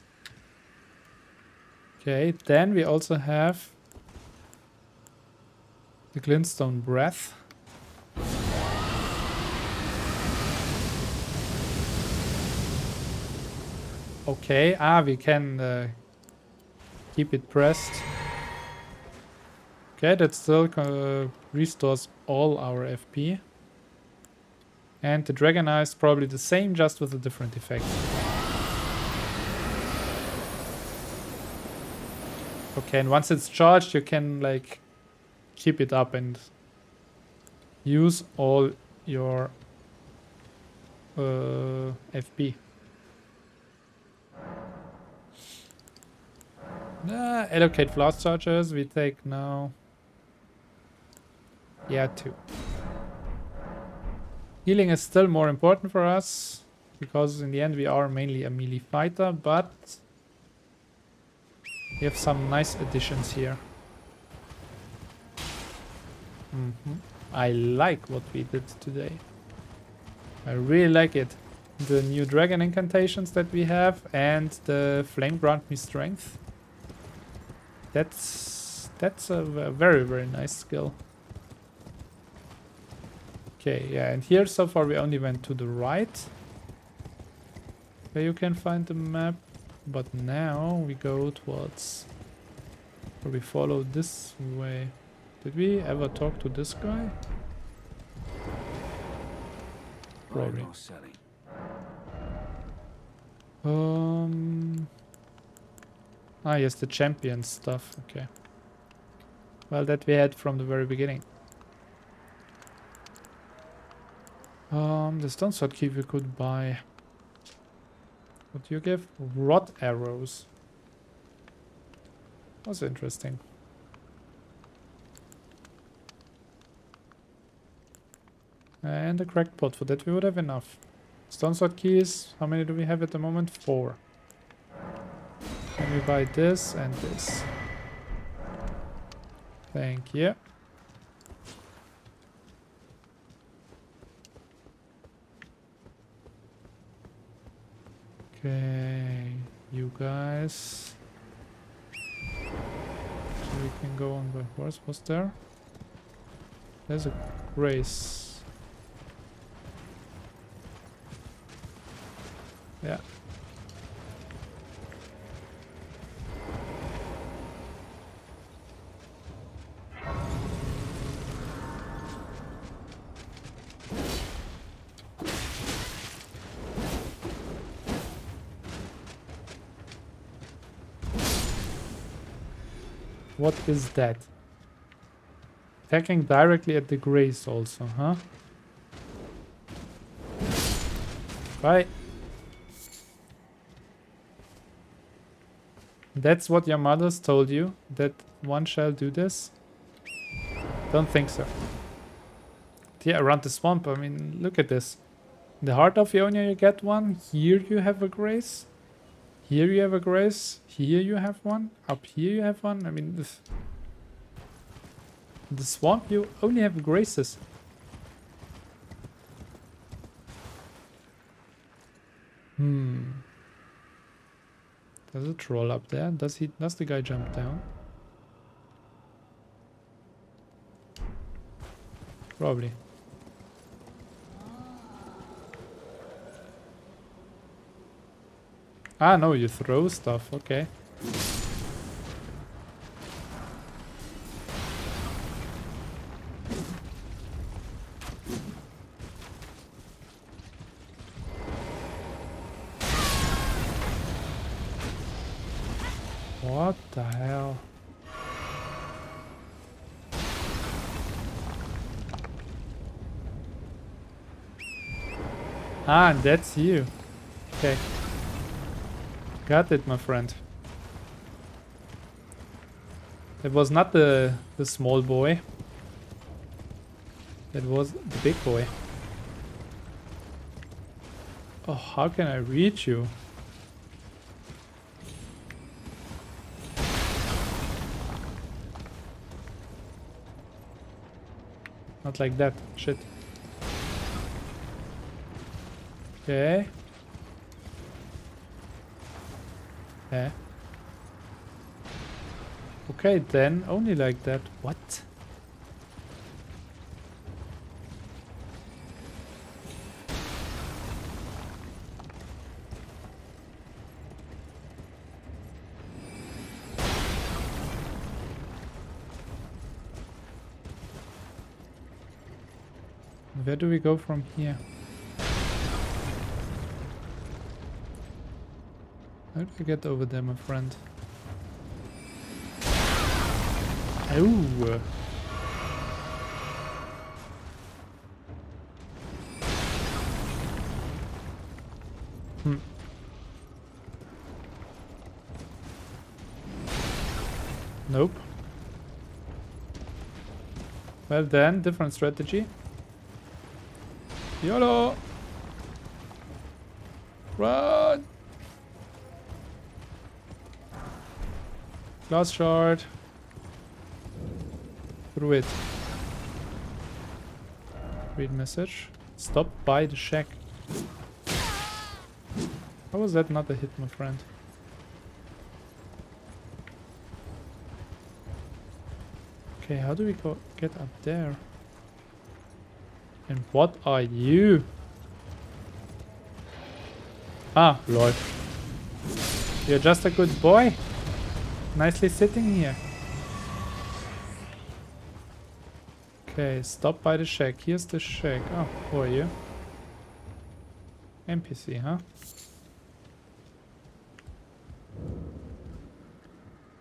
Okay, then we also have the Glintstone Breath. Okay, we can keep it pressed. Okay, that still restores all our FP. And the Dragon Eye is probably the same, just with a different effect. Okay, and once it's charged, you can like keep it up and use all your FP. Allocate flask charges. We take now. Yeah, 2. Healing is still more important for us, because in the end we are mainly a melee fighter, but we have some nice additions here. I like what we did today. I really like it. The new dragon incantations that we have and the flame grant me strength. That's a very, very nice skill. Okay, yeah, and here so far we only went to the right, where you can find the map, but now we go towards, or we follow this way. Did we ever talk to this guy? Probably. Yes, the champion stuff. Okay. Well, that we had from the very beginning. The stone sword key we could buy. What do you give? Rod arrows. That's interesting. And a cracked pot. For that we would have enough. Stone sword keys. How many do we have at the moment? 4. Can we buy this and this? Thank you. Okay, you guys. So we can go on by horse. Was there? There's a race. Yeah. What is that? Attacking directly at the grace also, huh? Bye. That's what your mothers told you, that one shall do this? Don't think so. Yeah, around the swamp, I mean, look at this. In the heart of Ionia you get one, here you have a grace. Here you have a grace, here you have one, up here you have one. I mean, in the swamp you only have graces. There's a troll up there. Does the guy jump down? Probably. Ah, no, you throw stuff. Okay. What the hell? Ah, and that's you. Okay. Got it, my friend. That was not the small boy. That was the big boy. Oh, how can I reach you? Not like that. Shit. Okay. Eh? Okay, then only like that. What? Where do we go from here? How do I get over there, my friend? Oh! Hmm. Nope. Well then, different strategy. YOLO! Run! Glass shard. Through it. Read message. Stop by the shack. How was that not a hit, my friend? Okay, how do we go get up there? And what are you? Ah, lol. You're just a good boy. Nicely sitting here. Okay, stop by the shack. Here's the shack. Oh, who are you? NPC, huh?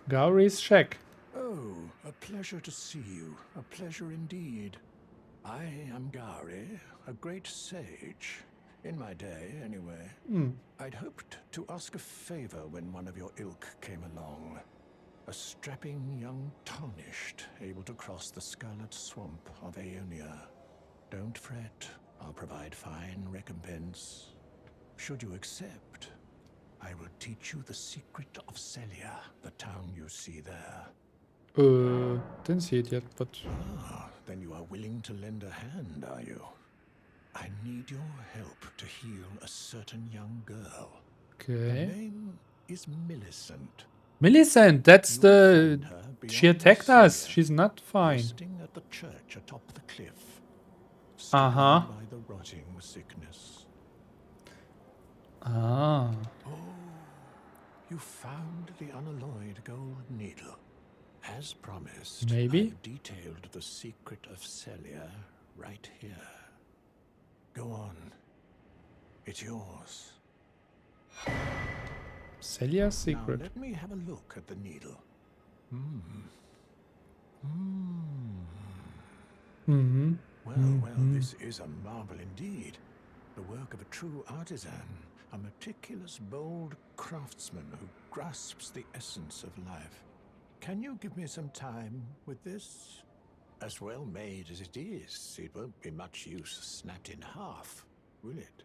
Gauri's shack. Oh, a pleasure to see you. A pleasure indeed. I am Gauri, a great sage. In my day, anyway. I'd hoped to ask a favor when one of your ilk came along. A strapping young tarnished, able to cross the scarlet swamp of Aeonia. Don't fret, I'll provide fine recompense. Should you accept, I will teach you the secret of Celia, the town you see there. Didn't see it yet, but... Ah, then you are willing to lend a hand, are you? I need your help to heal a certain young girl. Her Okay. name is Millicent. Millicent, that's You will the... find her She beyond attacked us. Celia, She's not fine. resting at the church atop the cliff, Uh-huh. stricken by the rotting sickness. Ah. Oh, you found the unalloyed gold needle. As promised, Maybe? I've detailed the secret of Celia right here. Go on. It's yours. Celia's secret. Now let me have a look at the needle. Well, this is a marvel indeed. The work of a true artisan, a meticulous, bold craftsman who grasps the essence of life. Can you give me some time with this? As well made as it is, it won't be much use snapped in half, will it?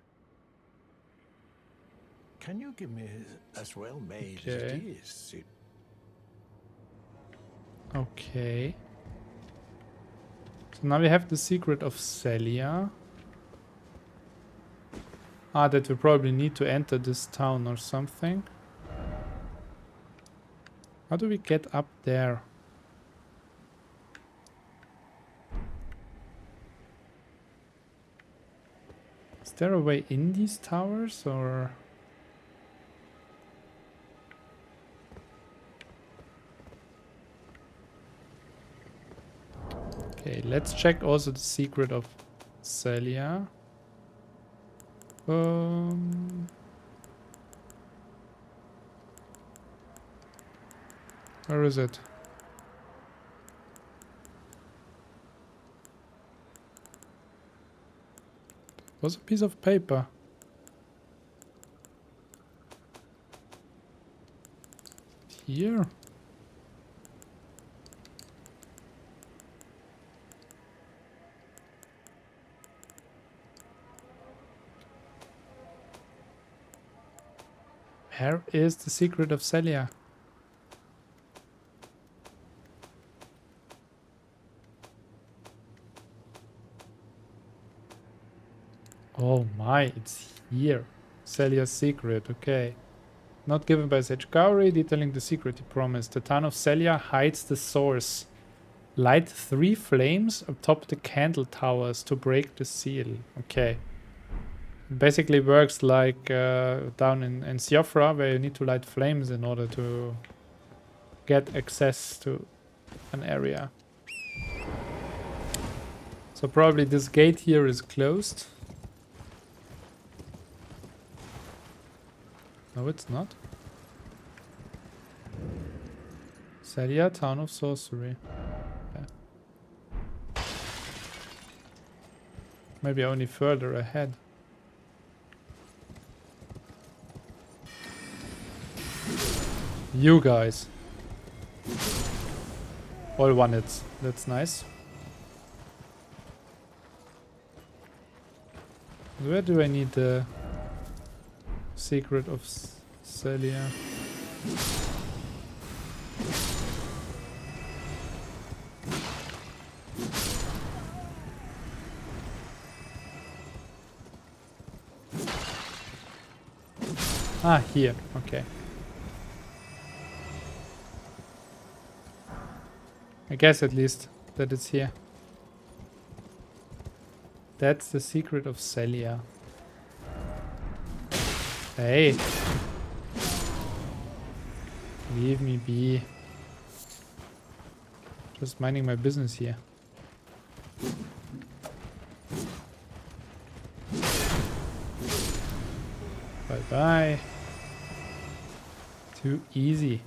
Can you give me as well made as it is? Okay. So now we have the secret of Celia. Ah, that we probably need to enter this town or something. How do we get up there? Is there a way in these towers or... Okay, let's check also the secret of Celia. Where is it? Was a piece of paper. Here? Where is the secret of Celia? Oh my, it's here. Celia's secret, okay. Not given by Sage Gowry, detailing the secret he promised. The town of Celia hides the source. Light 3 flames atop the candle towers to break the seal. Okay. Basically works like down in Siofra, where you need to light flames in order to get access to an area. So probably this gate here is closed. No, it's not. Celia, Town of Sorcery. Okay. Maybe only further ahead. You guys. All one hits. That's nice. Where do I need the secret of Celia? Ah, here. Okay. I guess at least that it's here. That's the secret of Celia. Hey. Leave me be. Just minding my business here. Bye-bye. Too easy.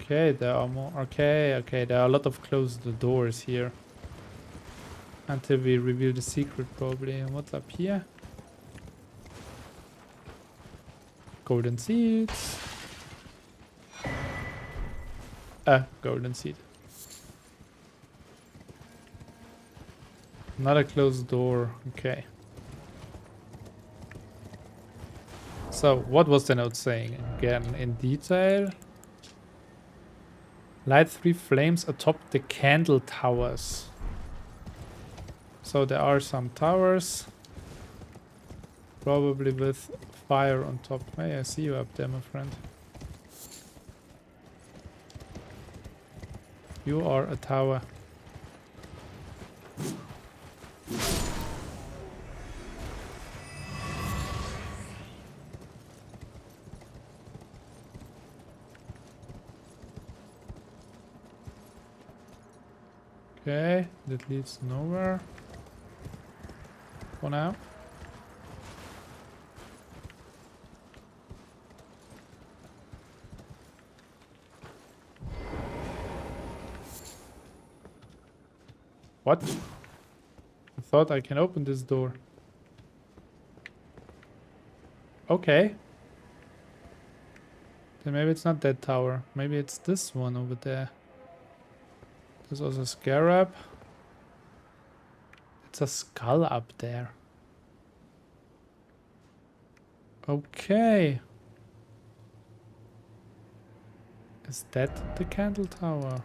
Okay, there are more. Okay, there are a lot of closed doors here. Until we reveal the secret, probably. And what's up here? Golden seeds. Golden seed. Another closed door. Okay. So, what was the note saying? Again, in detail. Light 3 flames atop the candle towers. So there are some towers. Probably with fire on top. Hey, I see you up there, my friend. You are a tower. Okay, that leads nowhere. For now. What? I thought I can open this door. Okay. Then maybe it's not that tower. Maybe it's this one over there. There's also a scarab. It's a skull up there. Okay. Is that the candle tower?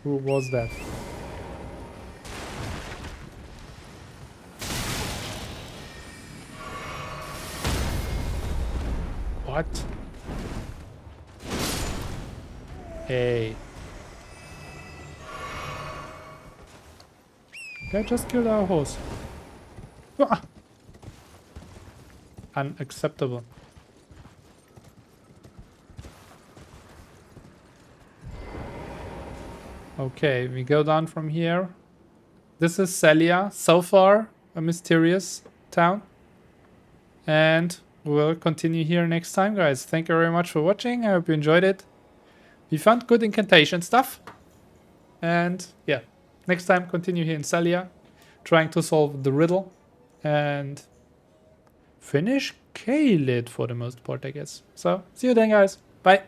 Who was that? What? Hey. I just killed our horse. Ah! Unacceptable. Okay, we go down from here. This is Celia. So far, a mysterious town. And we'll continue here next time, guys. Thank you very much for watching. I hope you enjoyed it. We found good incantation stuff. And yeah, next time continue here in Celia, trying to solve the riddle. And finish Caelid for the most part, I guess. So, see you then, guys. Bye.